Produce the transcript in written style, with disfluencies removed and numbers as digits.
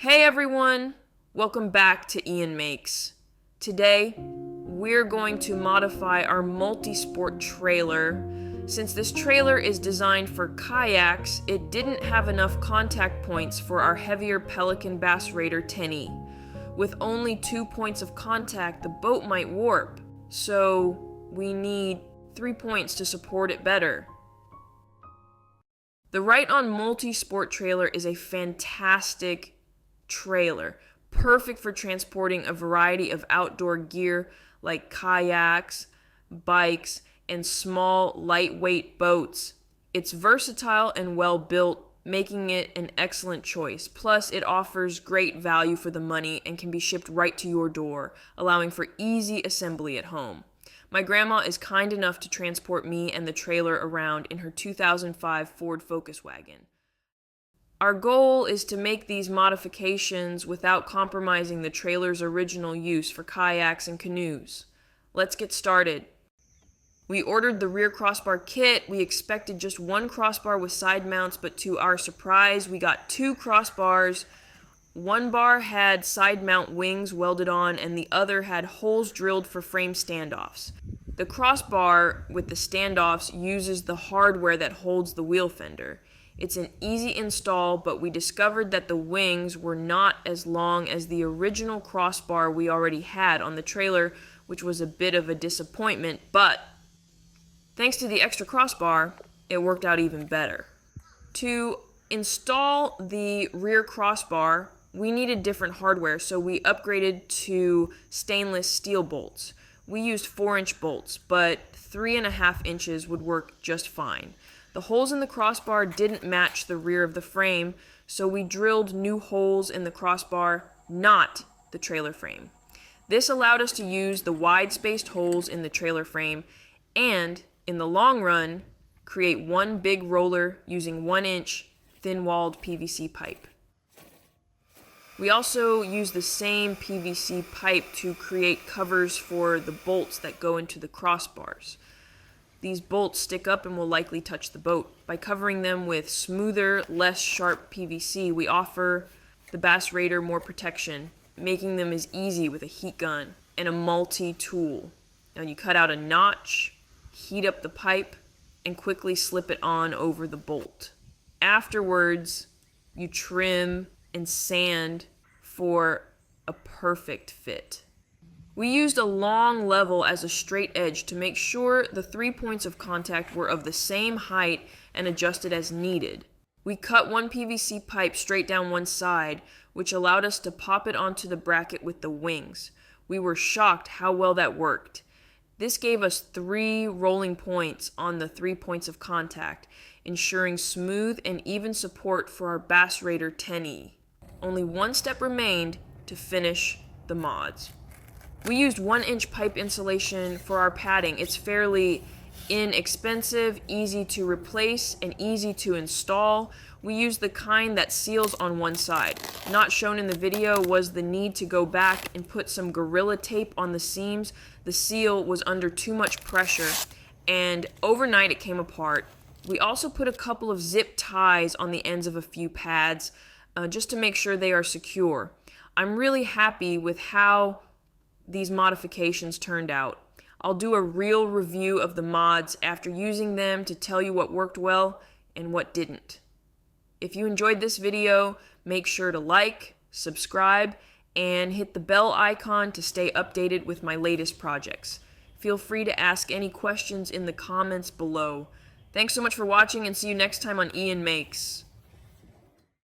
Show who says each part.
Speaker 1: Hey everyone, welcome back to Ian Makes. Today, we're going to modify our multi-sport trailer. Since this trailer is designed for kayaks, it didn't have enough contact points for our heavier Pelican Bass Raider 10E. With only 2 points of contact, the boat might warp, so we need 3 points to support it better. The RightOn multi-sport trailer is a fantastic trailer, perfect for transporting a variety of outdoor gear like kayaks, bikes, and small, lightweight boats. It's versatile and well built, making it an excellent choice. Plus, it offers great value for the money and can be shipped right to your door, allowing for easy assembly at home. My grandma is kind enough to transport me and the trailer around in her 2005 Ford Focus wagon. Our goal is to make these modifications without compromising the trailer's original use for kayaks and canoes. Let's get started. We ordered the rear crossbar kit. We expected just one crossbar with side mounts, but to our surprise, we got 2 crossbars. One bar had side mount wings welded on, and the other had holes drilled for frame standoffs. The crossbar with the standoffs uses the hardware that holds the wheel fender. It's an easy install, but we discovered that the wings were not as long as the original crossbar we already had on the trailer, which was a bit of a disappointment, but thanks to the extra crossbar, it worked out even better. To install the rear crossbar, we needed different hardware, so we upgraded to stainless steel bolts. We used 4-inch bolts, but 3.5 inches would work just fine. The holes in the crossbar didn't match the rear of the frame, so we drilled new holes in the crossbar, not the trailer frame. This allowed us to use the wide-spaced holes in the trailer frame and, in the long run, create one big roller using 1-inch thin-walled PVC pipe. We also use the same PVC pipe to create covers for the bolts that go into the crossbars. These bolts stick up and will likely touch the boat. By covering them with smoother, less sharp PVC, we offer the Bass Raider more protection, making them as easy with a heat gun and a multi-tool. Now you cut out a notch, heat up the pipe, and quickly slip it on over the bolt. Afterwards, you trim and sand for a perfect fit. We used a long level as a straight edge to make sure the 3 points of contact were of the same height and adjusted as needed. We cut one PVC pipe straight down one side, which allowed us to pop it onto the bracket with the wings. We were shocked how well that worked. This gave us 3 rolling points on the 3 points of contact, ensuring smooth and even support for our Bass Raider 10E. Only one step remained to finish the mods. We used 1-inch pipe insulation for our padding. It's fairly inexpensive, easy to replace, and easy to install. We used the kind that seals on one side. Not shown in the video was the need to go back and put some Gorilla Tape on the seams. The seal was under too much pressure, and overnight it came apart. We also put a couple of zip ties on the ends of a few pads, just to make sure they are secure. I'm really happy with how these modifications turned out. I'll do a real review of the mods after using them to tell you what worked well and what didn't. If you enjoyed this video, make sure to like, subscribe, and hit the bell icon to stay updated with my latest projects. Feel free to ask any questions in the comments below. Thanks so much for watching, and see you next time on Ian Makes.